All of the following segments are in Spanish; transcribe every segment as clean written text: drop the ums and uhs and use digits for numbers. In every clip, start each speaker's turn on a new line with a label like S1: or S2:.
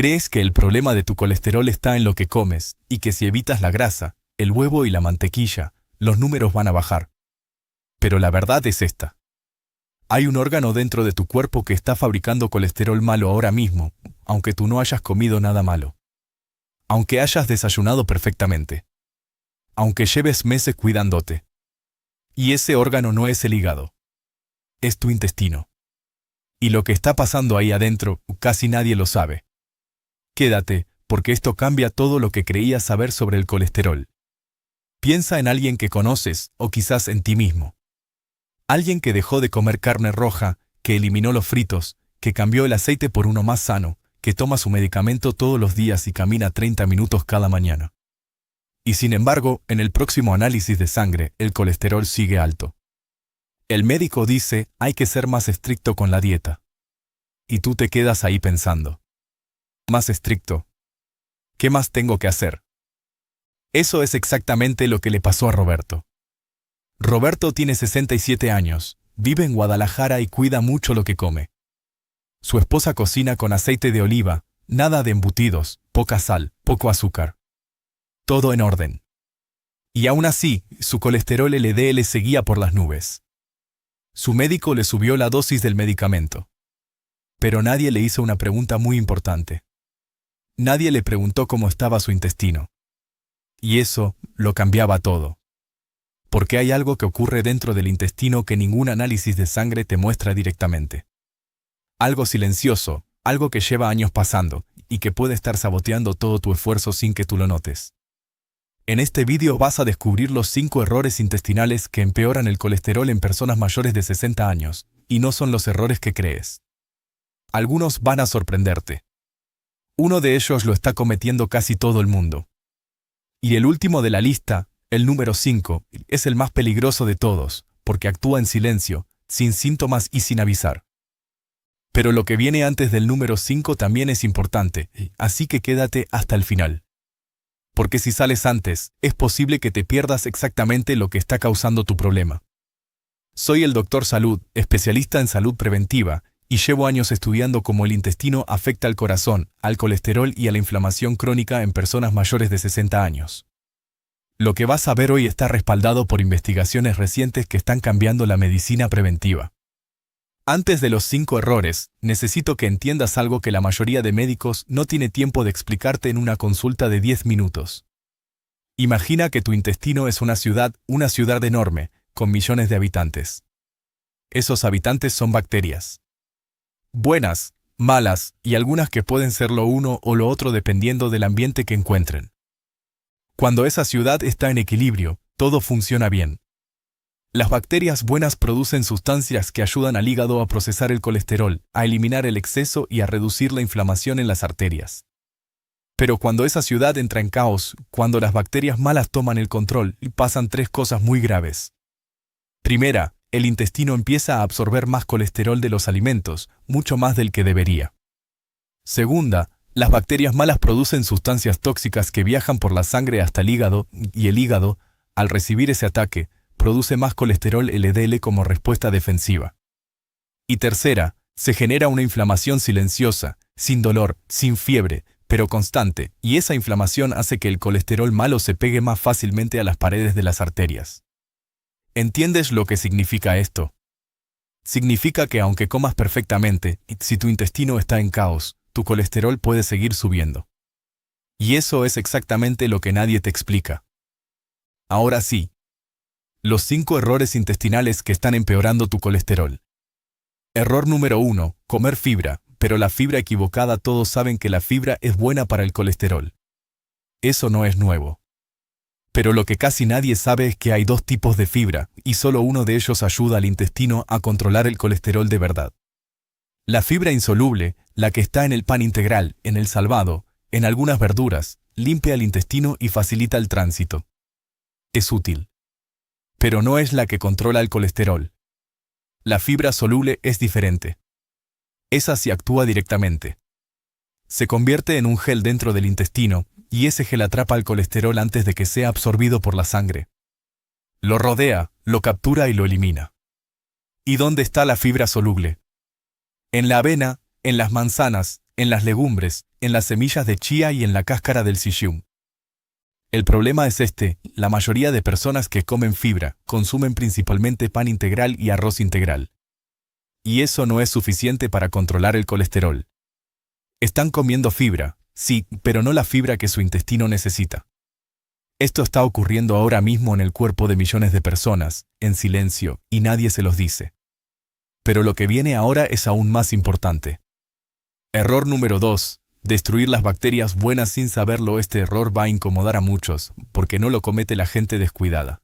S1: Crees que el problema de tu colesterol está en lo que comes y que si evitas la grasa, el huevo y la mantequilla, los números van a bajar. Pero la verdad es esta. Hay un órgano dentro de tu cuerpo que está fabricando colesterol malo ahora mismo, aunque tú no hayas comido nada malo. Aunque hayas desayunado perfectamente. Aunque lleves meses cuidándote. Y ese órgano no es el hígado. Es tu intestino. Y lo que está pasando ahí adentro, casi nadie lo sabe. Quédate, porque esto cambia todo lo que creías saber sobre el colesterol. Piensa en alguien que conoces, o quizás en ti mismo. Alguien que dejó de comer carne roja, que eliminó los fritos, que cambió el aceite por uno más sano, que toma su medicamento todos los días y camina 30 minutos cada mañana. Y sin embargo, en el próximo análisis de sangre, el colesterol sigue alto. El médico dice, hay que ser más estricto con la dieta. Y tú te quedas ahí pensando. Más estricto. ¿Qué más tengo que hacer? Eso es exactamente lo que le pasó a Roberto. Roberto tiene 67 años, vive en Guadalajara y cuida mucho lo que come. Su esposa cocina con aceite de oliva, nada de embutidos, poca sal, poco azúcar. Todo en orden. Y aún así, su colesterol LDL seguía por las nubes. Su médico le subió la dosis del medicamento. Pero nadie le hizo una pregunta muy importante. Nadie le preguntó cómo estaba su intestino. Y eso lo cambiaba todo. Porque hay algo que ocurre dentro del intestino que ningún análisis de sangre te muestra directamente. Algo silencioso, algo que lleva años pasando, y que puede estar saboteando todo tu esfuerzo sin que tú lo notes. En este vídeo vas a descubrir los 5 errores intestinales que empeoran el colesterol en personas mayores de 60 años, y no son los errores que crees. Algunos van a sorprenderte. Uno de ellos lo está cometiendo casi todo el mundo. Y el último de la lista, el número 5, es el más peligroso de todos, porque actúa en silencio, sin síntomas y sin avisar. Pero lo que viene antes del número 5 también es importante, así que quédate hasta el final. Porque si sales antes, es posible que te pierdas exactamente lo que está causando tu problema. Soy el Dr. Salud, especialista en salud preventiva, y llevo años estudiando cómo el intestino afecta al corazón, al colesterol y a la inflamación crónica en personas mayores de 60 años. Lo que vas a ver hoy está respaldado por investigaciones recientes que están cambiando la medicina preventiva. Antes de los 5 errores, necesito que entiendas algo que la mayoría de médicos no tiene tiempo de explicarte en una consulta de 10 minutos. Imagina que tu intestino es una ciudad enorme, con millones de habitantes. Esos habitantes son bacterias. Buenas, malas y algunas que pueden ser lo uno o lo otro dependiendo del ambiente que encuentren. Cuando esa ciudad está en equilibrio, todo funciona bien. Las bacterias buenas producen sustancias que ayudan al hígado a procesar el colesterol, a eliminar el exceso y a reducir la inflamación en las arterias. Pero cuando esa ciudad entra en caos, cuando las bacterias malas toman el control, pasan 3 cosas muy graves. Primera, el intestino empieza a absorber más colesterol de los alimentos, mucho más del que debería. Segunda, las bacterias malas producen sustancias tóxicas que viajan por la sangre hasta el hígado, y el hígado, al recibir ese ataque, produce más colesterol LDL como respuesta defensiva. Y tercera, se genera una inflamación silenciosa, sin dolor, sin fiebre, pero constante, y esa inflamación hace que el colesterol malo se pegue más fácilmente a las paredes de las arterias. ¿Entiendes lo que significa esto? Significa que aunque comas perfectamente, si tu intestino está en caos, tu colesterol puede seguir subiendo. Y eso es exactamente lo que nadie te explica. Ahora sí. Los 5 errores intestinales que están empeorando tu colesterol. Error número 1, comer fibra, pero la fibra equivocada. Todos saben que la fibra es buena para el colesterol. Eso no es nuevo. Pero lo que casi nadie sabe es que hay 2 tipos de fibra, y solo uno de ellos ayuda al intestino a controlar el colesterol de verdad. La fibra insoluble, la que está en el pan integral, en el salvado, en algunas verduras, limpia el intestino y facilita el tránsito. Es útil. Pero no es la que controla el colesterol. La fibra soluble es diferente. Esa sí actúa directamente. Se convierte en un gel dentro del intestino, y ese gel atrapa el colesterol antes de que sea absorbido por la sangre. Lo rodea, lo captura y lo elimina. ¿Y dónde está la fibra soluble? En la avena, en las manzanas, en las legumbres, en las semillas de chía y en la cáscara del sisum. El problema es la mayoría de personas que comen fibra consumen principalmente pan integral y arroz integral. Y eso no es suficiente para controlar el colesterol. Están comiendo fibra, sí, pero no la fibra que su intestino necesita. Esto está ocurriendo ahora mismo en el cuerpo de millones de personas, en silencio, y nadie se los dice. Pero lo que viene ahora es aún más importante. Error número 2. Destruir las bacterias buenas sin saberlo. Este error va a incomodar a muchos, porque no lo comete la gente descuidada.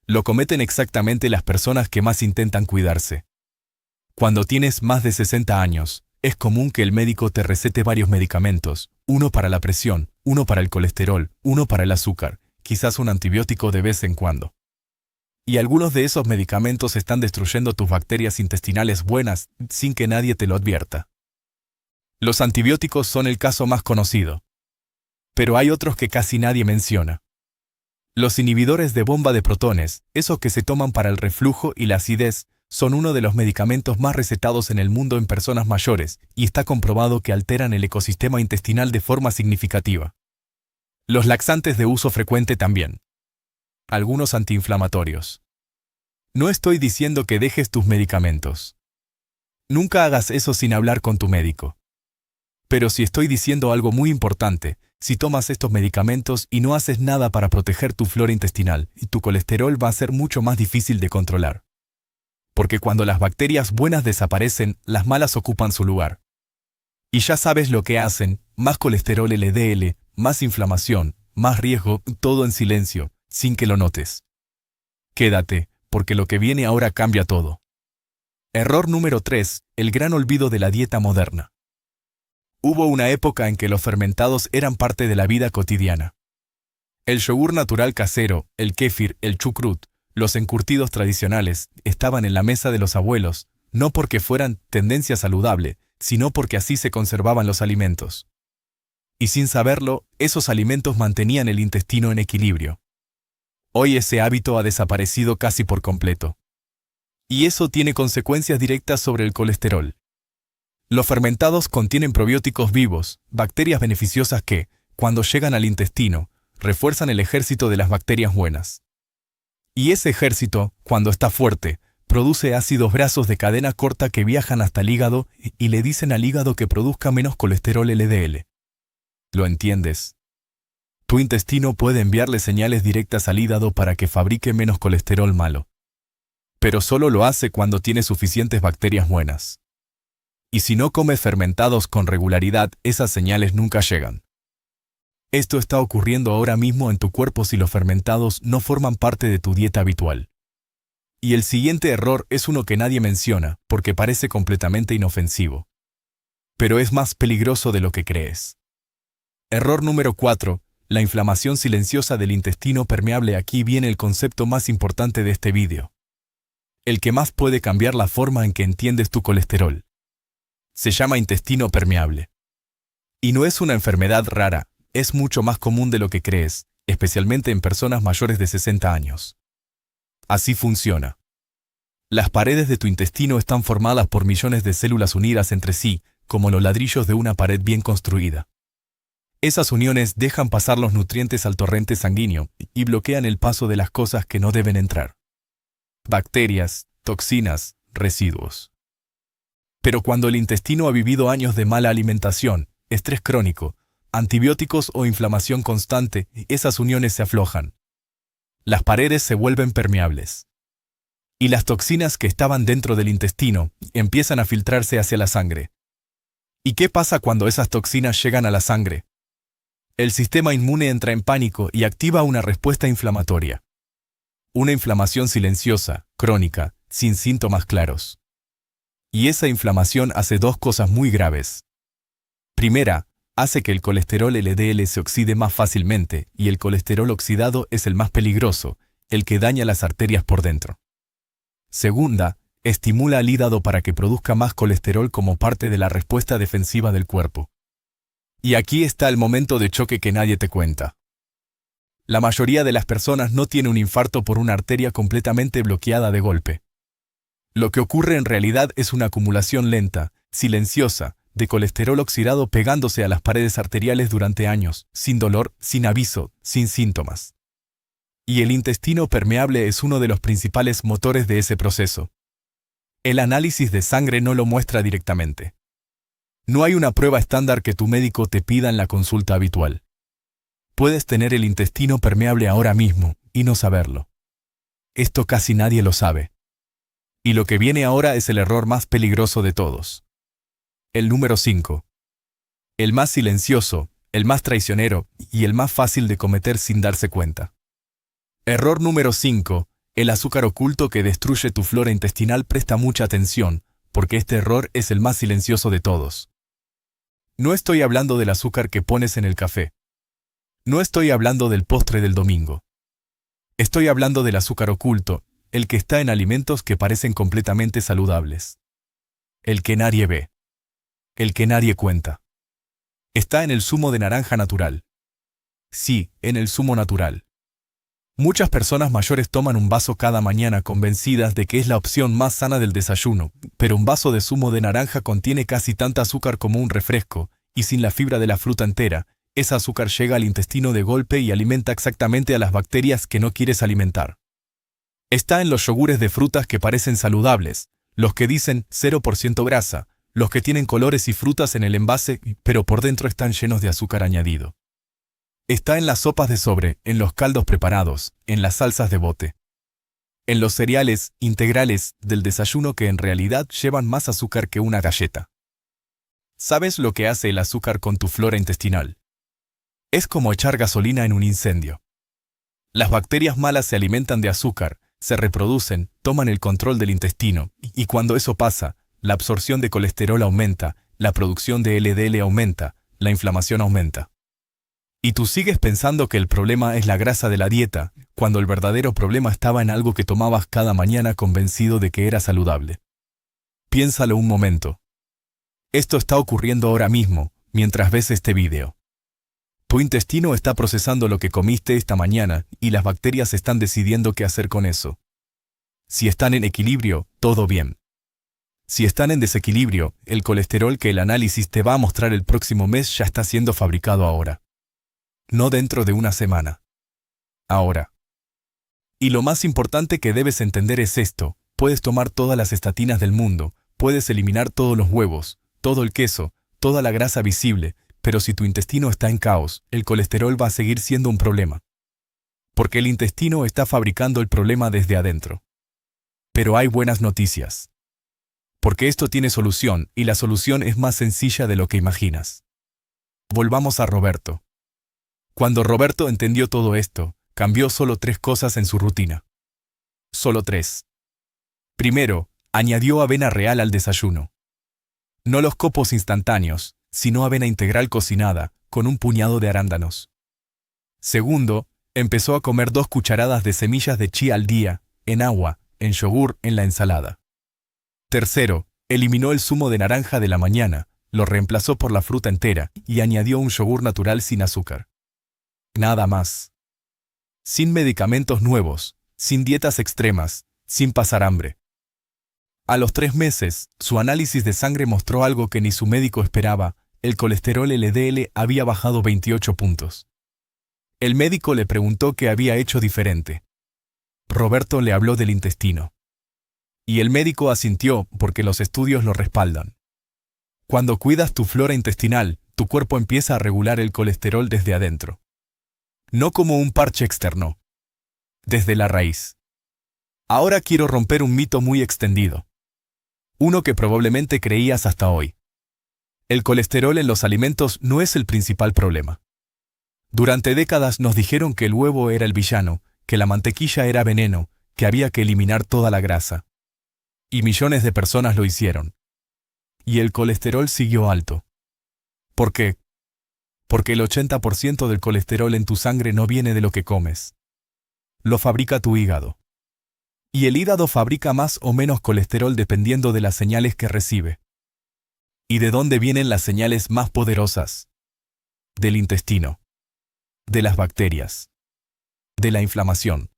S1: Lo cometen exactamente las personas que más intentan cuidarse. Cuando tienes más de 60 años, es común que el médico te recete varios medicamentos, uno para la presión, uno para el colesterol, uno para el azúcar, quizás un antibiótico de vez en cuando. Y algunos de esos medicamentos están destruyendo tus bacterias intestinales buenas sin que nadie te lo advierta. Los antibióticos son el caso más conocido. Pero hay otros que casi nadie menciona. Los inhibidores de bomba de protones, esos que se toman para el reflujo y la acidez, son uno de los medicamentos más recetados en el mundo en personas mayores y está comprobado que alteran el ecosistema intestinal de forma significativa. Los laxantes de uso frecuente también. Algunos antiinflamatorios. No estoy diciendo que dejes tus medicamentos. Nunca hagas eso sin hablar con tu médico. Pero si estoy diciendo algo muy importante, si tomas estos medicamentos y no haces nada para proteger tu flora intestinal, tu colesterol va a ser mucho más difícil de controlar. Porque cuando las bacterias buenas desaparecen, las malas ocupan su lugar. Y ya sabes lo que hacen: más colesterol LDL, más inflamación, más riesgo, todo en silencio, sin que lo notes. Quédate, porque lo que viene ahora cambia todo. Error número 3. El gran olvido de la dieta moderna. Hubo una época en que los fermentados eran parte de la vida cotidiana. El yogur natural casero, el kéfir, el chucrut, los encurtidos tradicionales, estaban en la mesa de los abuelos, no porque fueran tendencia saludable, sino porque así se conservaban los alimentos. Y sin saberlo, esos alimentos mantenían el intestino en equilibrio. Hoy ese hábito ha desaparecido casi por completo. Y eso tiene consecuencias directas sobre el colesterol. Los fermentados contienen probióticos vivos, bacterias beneficiosas que, cuando llegan al intestino, refuerzan el ejército de las bacterias buenas. Y ese ejército, cuando está fuerte, produce ácidos grasos de cadena corta que viajan hasta el hígado y le dicen al hígado que produzca menos colesterol LDL. ¿Lo entiendes? Tu intestino puede enviarle señales directas al hígado para que fabrique menos colesterol malo. Pero solo lo hace cuando tiene suficientes bacterias buenas. Y si no comes fermentados con regularidad, esas señales nunca llegan. Esto está ocurriendo ahora mismo en tu cuerpo si los fermentados no forman parte de tu dieta habitual. Y el siguiente error es uno que nadie menciona, porque parece completamente inofensivo. Pero es más peligroso de lo que crees. Error número 4. La inflamación silenciosa del intestino permeable. Aquí viene el concepto más importante de este vídeo. El que más puede cambiar la forma en que entiendes tu colesterol. Se llama intestino permeable. Y no es una enfermedad rara. Es mucho más común de lo que crees, especialmente en personas mayores de 60 años. Así funciona. Las paredes de tu intestino están formadas por millones de células unidas entre sí, como los ladrillos de una pared bien construida. Esas uniones dejan pasar los nutrientes al torrente sanguíneo y bloquean el paso de las cosas que no deben entrar. Bacterias, toxinas, residuos. Pero cuando el intestino ha vivido años de mala alimentación, estrés crónico, antibióticos o inflamación constante, esas uniones se aflojan. Las paredes se vuelven permeables. Y las toxinas que estaban dentro del intestino empiezan a filtrarse hacia la sangre. ¿Y qué pasa cuando esas toxinas llegan a la sangre? El sistema inmune entra en pánico y activa una respuesta inflamatoria. Una inflamación silenciosa, crónica, sin síntomas claros. Y esa inflamación hace dos cosas muy graves. Primera, hace que el colesterol LDL se oxide más fácilmente, y el colesterol oxidado es el más peligroso, el que daña las arterias por dentro. Segunda, estimula al hígado para que produzca más colesterol como parte de la respuesta defensiva del cuerpo. Y aquí está el momento de choque que nadie te cuenta. La mayoría de las personas no tiene un infarto por una arteria completamente bloqueada de golpe. Lo que ocurre en realidad es una acumulación lenta, silenciosa, de colesterol oxidado pegándose a las paredes arteriales durante años, sin dolor, sin aviso, sin síntomas. Y el intestino permeable es uno de los principales motores de ese proceso. El análisis de sangre no lo muestra directamente. No hay una prueba estándar que tu médico te pida en la consulta habitual. Puedes tener el intestino permeable ahora mismo y no saberlo. Esto casi nadie lo sabe. Y lo que viene ahora es el error más peligroso de todos. El número 5. El más silencioso, el más traicionero y el más fácil de cometer sin darse cuenta. Error número 5. El azúcar oculto que destruye tu flora intestinal. Presta mucha atención, porque este error es el más silencioso de todos. No estoy hablando del azúcar que pones en el café. No estoy hablando del postre del domingo. Estoy hablando del azúcar oculto, el que está en alimentos que parecen completamente saludables. El que nadie ve. El que nadie cuenta. Está en el zumo de naranja natural. Sí, en el zumo natural. Muchas personas mayores toman un vaso cada mañana convencidas de que es la opción más sana del desayuno, pero un vaso de zumo de naranja contiene casi tanta azúcar como un refresco, y sin la fibra de la fruta entera, ese azúcar llega al intestino de golpe y alimenta exactamente a las bacterias que no quieres alimentar. Está en los yogures de frutas que parecen saludables, los que dicen 0% grasa, los que tienen colores y frutas en el envase, pero por dentro están llenos de azúcar añadido. Está en las sopas de sobre, en los caldos preparados, en las salsas de bote. En los cereales integrales del desayuno que en realidad llevan más azúcar que una galleta. ¿Sabes lo que hace el azúcar con tu flora intestinal? Es como echar gasolina en un incendio. Las bacterias malas se alimentan de azúcar, se reproducen, toman el control del intestino, y cuando eso pasa, la absorción de colesterol aumenta, la producción de LDL aumenta, la inflamación aumenta. Y tú sigues pensando que el problema es la grasa de la dieta, cuando el verdadero problema estaba en algo que tomabas cada mañana convencido de que era saludable. Piénsalo un momento. Esto está ocurriendo ahora mismo, mientras ves este video. Tu intestino está procesando lo que comiste esta mañana y las bacterias están decidiendo qué hacer con eso. Si están en equilibrio, todo bien. Si están en desequilibrio, el colesterol que el análisis te va a mostrar el próximo mes ya está siendo fabricado ahora. No dentro de una semana. Ahora. Y lo más importante que debes entender es esto: puedes tomar todas las estatinas del mundo, puedes eliminar todos los huevos, todo el queso, toda la grasa visible, pero si tu intestino está en caos, el colesterol va a seguir siendo un problema. Porque el intestino está fabricando el problema desde adentro. Pero hay buenas noticias. Porque esto tiene solución, y la solución es más sencilla de lo que imaginas. Volvamos a Roberto. Cuando Roberto entendió todo esto, cambió solo 3 cosas en su rutina. Solo 3. Primero, añadió avena real al desayuno. No los copos instantáneos, sino avena integral cocinada, con un puñado de arándanos. Segundo, empezó a comer 2 cucharadas de semillas de chía al día, en agua, en yogur, en la ensalada. Tercero, eliminó el zumo de naranja de la mañana, lo reemplazó por la fruta entera y añadió un yogur natural sin azúcar. Nada más. Sin medicamentos nuevos, sin dietas extremas, sin pasar hambre. A los 3 meses, su análisis de sangre mostró algo que ni su médico esperaba: el colesterol LDL había bajado 28 puntos. El médico le preguntó qué había hecho diferente. Roberto le habló del intestino. Y el médico asintió porque los estudios lo respaldan. Cuando cuidas tu flora intestinal, tu cuerpo empieza a regular el colesterol desde adentro. No como un parche externo. Desde la raíz. Ahora quiero romper un mito muy extendido. Uno que probablemente creías hasta hoy. El colesterol en los alimentos no es el principal problema. Durante décadas nos dijeron que el huevo era el villano, que la mantequilla era veneno, que había que eliminar toda la grasa. Y millones de personas lo hicieron. Y el colesterol siguió alto. ¿Por qué? Porque el 80% del colesterol en tu sangre no viene de lo que comes. Lo fabrica tu hígado. Y el hígado fabrica más o menos colesterol dependiendo de las señales que recibe. ¿Y de dónde vienen las señales más poderosas? Del intestino. De las bacterias. De la inflamación.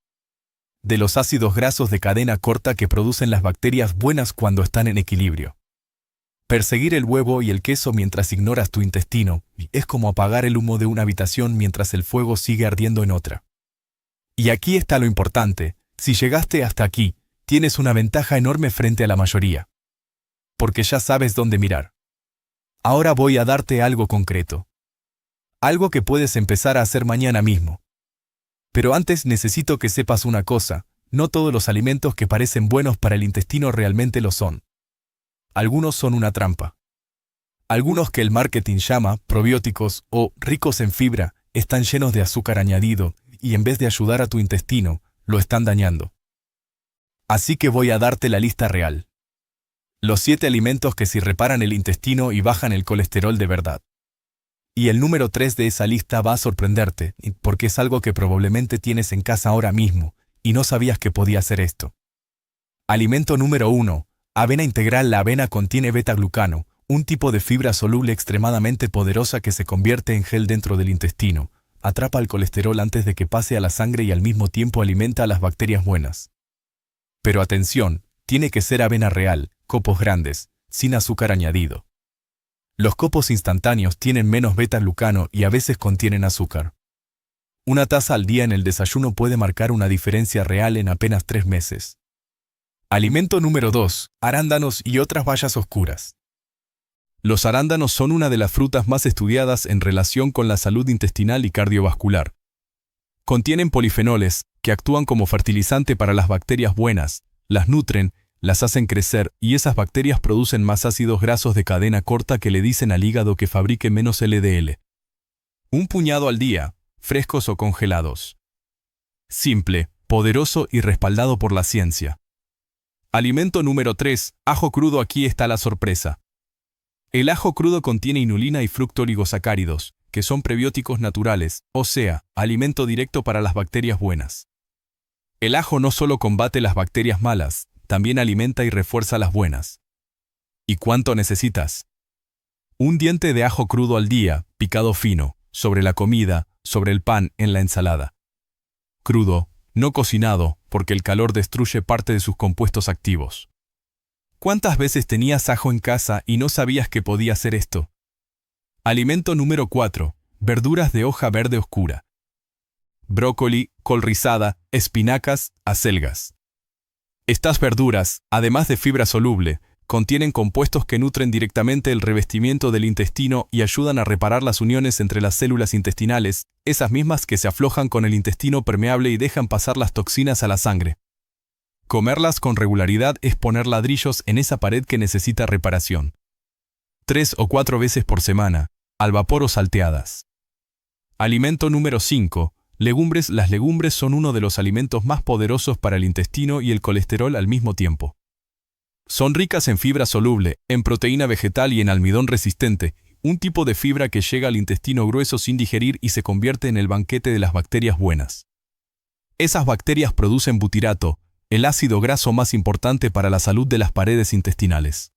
S1: De los ácidos grasos de cadena corta que producen las bacterias buenas cuando están en equilibrio. Perseguir el huevo y el queso mientras ignoras tu intestino es como apagar el humo de una habitación mientras el fuego sigue ardiendo en otra. Y aquí está lo importante: si llegaste hasta aquí, tienes una ventaja enorme frente a la mayoría. Porque ya sabes dónde mirar. Ahora voy a darte algo concreto. Algo que puedes empezar a hacer mañana mismo. Pero antes necesito que sepas una cosa: no todos los alimentos que parecen buenos para el intestino realmente lo son. Algunos son una trampa. Algunos que el marketing llama probióticos o ricos en fibra están llenos de azúcar añadido y en vez de ayudar a tu intestino, lo están dañando. Así que voy a darte la lista real. Los 7 alimentos que sí reparan el intestino y bajan el colesterol de verdad. Y el número 3 de esa lista va a sorprenderte, porque es algo que probablemente tienes en casa ahora mismo y no sabías que podía hacer esto. Alimento número 1. Avena integral. La avena contiene beta-glucano, un tipo de fibra soluble extremadamente poderosa que se convierte en gel dentro del intestino, atrapa el colesterol antes de que pase a la sangre y al mismo tiempo alimenta a las bacterias buenas. Pero atención, tiene que ser avena real, copos grandes, sin azúcar añadido. Los copos instantáneos tienen menos beta-glucano y a veces contienen azúcar. Una taza al día en el desayuno puede marcar una diferencia real en apenas 3 meses. Alimento número 2. Arándanos y otras bayas oscuras. Los arándanos son una de las frutas más estudiadas en relación con la salud intestinal y cardiovascular. Contienen polifenoles, que actúan como fertilizante para las bacterias buenas, las nutren, las hacen crecer y esas bacterias producen más ácidos grasos de cadena corta que le dicen al hígado que fabrique menos LDL. Un puñado al día, frescos o congelados. Simple, poderoso y respaldado por la ciencia. Alimento número 3. Ajo crudo. Aquí está la sorpresa. El ajo crudo contiene inulina y fructooligosacáridos, que son prebióticos naturales, o sea, alimento directo para las bacterias buenas. El ajo no solo combate las bacterias malas, también alimenta y refuerza las buenas. ¿Y cuánto necesitas? Un diente de ajo crudo al día, picado fino, sobre la comida, sobre el pan, en la ensalada. Crudo, no cocinado, porque el calor destruye parte de sus compuestos activos. ¿Cuántas veces tenías ajo en casa y no sabías que podía hacer esto? Alimento número 4. Verduras de hoja verde oscura. Brócoli, col rizada, espinacas, acelgas. Estas verduras, además de fibra soluble, contienen compuestos que nutren directamente el revestimiento del intestino y ayudan a reparar las uniones entre las células intestinales, esas mismas que se aflojan con el intestino permeable y dejan pasar las toxinas a la sangre. Comerlas con regularidad es poner ladrillos en esa pared que necesita reparación. 3 o 4 veces por semana, al vapor o salteadas. Alimento número 5. Legumbres. Las legumbres son uno de los alimentos más poderosos para el intestino y el colesterol al mismo tiempo. Son ricas en fibra soluble, en proteína vegetal y en almidón resistente, un tipo de fibra que llega al intestino grueso sin digerir y se convierte en el banquete de las bacterias buenas. Esas bacterias producen butirato, el ácido graso más importante para la salud de las paredes intestinales.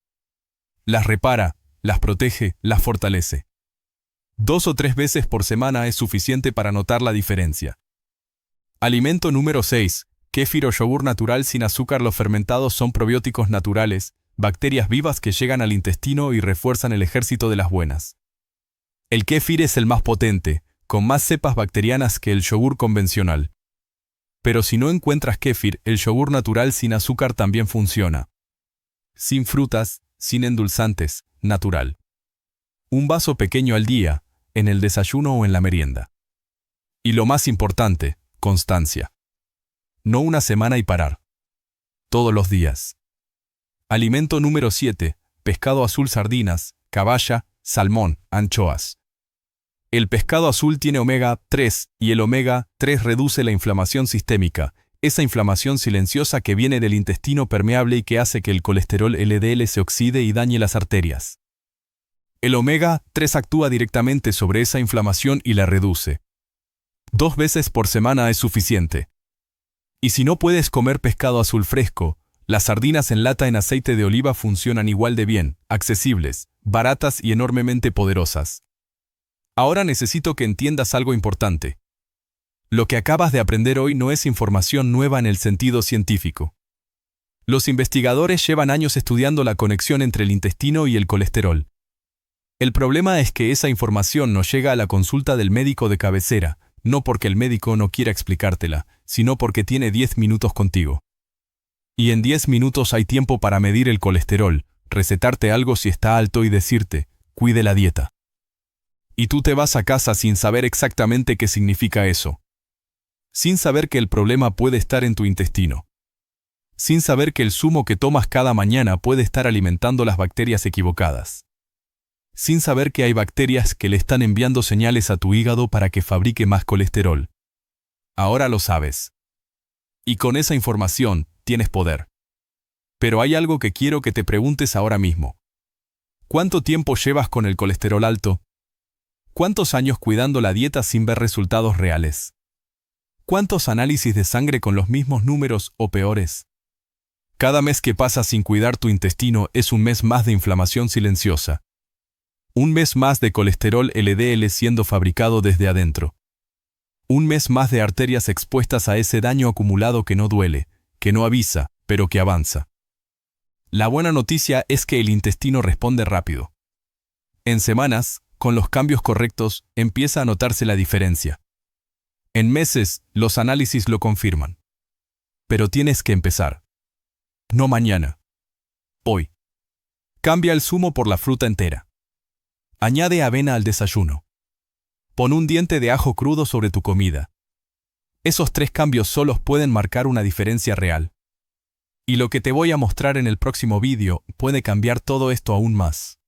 S1: Las repara, las protege, las fortalece. 2 o 3 veces por semana es suficiente para notar la diferencia. Alimento número 6. Kéfir o yogur natural sin azúcar. Los fermentados son probióticos naturales, bacterias vivas que llegan al intestino y refuerzan el ejército de las buenas. El kéfir es el más potente, con más cepas bacterianas que el yogur convencional. Pero si no encuentras kéfir, el yogur natural sin azúcar también funciona. Sin frutas, sin endulzantes, natural. Un vaso pequeño al día, en el desayuno o en la merienda. Y lo más importante, constancia. No una semana y parar. Todos los días. Alimento número 7. Pescado azul. Sardinas, caballa, salmón, anchoas. El pescado azul tiene omega 3 y el omega 3 reduce la inflamación sistémica, esa inflamación silenciosa que viene del intestino permeable y que hace que el colesterol LDL se oxide y dañe las arterias. El omega 3 actúa directamente sobre esa inflamación y la reduce. 2 veces por semana es suficiente. Y si no puedes comer pescado azul fresco, las sardinas en lata en aceite de oliva funcionan igual de bien, accesibles, baratas y enormemente poderosas. Ahora necesito que entiendas algo importante. Lo que acabas de aprender hoy no es información nueva en el sentido científico. Los investigadores llevan años estudiando la conexión entre el intestino y el colesterol. El problema es que esa información no llega a la consulta del médico de cabecera, no porque el médico no quiera explicártela, sino porque tiene 10 minutos contigo. Y en 10 minutos hay tiempo para medir el colesterol, recetarte algo si está alto y decirte, cuide la dieta. Y tú te vas a casa sin saber exactamente qué significa eso. Sin saber que el problema puede estar en tu intestino. Sin saber que el zumo que tomas cada mañana puede estar alimentando las bacterias equivocadas. Sin saber que hay bacterias que le están enviando señales a tu hígado para que fabrique más colesterol. Ahora lo sabes. Y con esa información, tienes poder. Pero hay algo que quiero que te preguntes ahora mismo. ¿Cuánto tiempo llevas con el colesterol alto? ¿Cuántos años cuidando la dieta sin ver resultados reales? ¿Cuántos análisis de sangre con los mismos números o peores? Cada mes que pasas sin cuidar tu intestino es un mes más de inflamación silenciosa. Un mes más de colesterol LDL siendo fabricado desde adentro. Un mes más de arterias expuestas a ese daño acumulado que no duele, que no avisa, pero que avanza. La buena noticia es que el intestino responde rápido. En semanas, con los cambios correctos, empieza a notarse la diferencia. En meses, los análisis lo confirman. Pero tienes que empezar. No mañana. Hoy. Cambia el zumo por la fruta entera. Añade avena al desayuno. Pon un diente de ajo crudo sobre tu comida. Esos 3 cambios solos pueden marcar una diferencia real. Y lo que te voy a mostrar en el próximo vídeo puede cambiar todo esto aún más.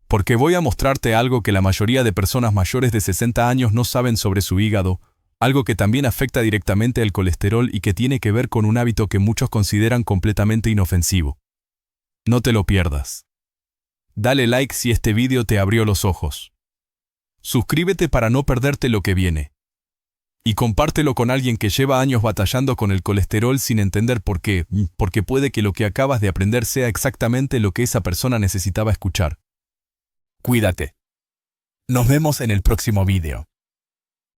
S1: Porque voy a mostrarte algo que la mayoría de personas mayores de 60 años no saben sobre su hígado, algo que también afecta directamente al colesterol y que tiene que ver con un hábito que muchos consideran completamente inofensivo. No te lo pierdas. Dale like si este vídeo te abrió los ojos. Suscríbete para no perderte lo que viene. Y compártelo con alguien que lleva años batallando con el colesterol sin entender por qué, porque puede que lo que acabas de aprender sea exactamente lo que esa persona necesitaba escuchar. Cuídate. Nos vemos en el próximo vídeo.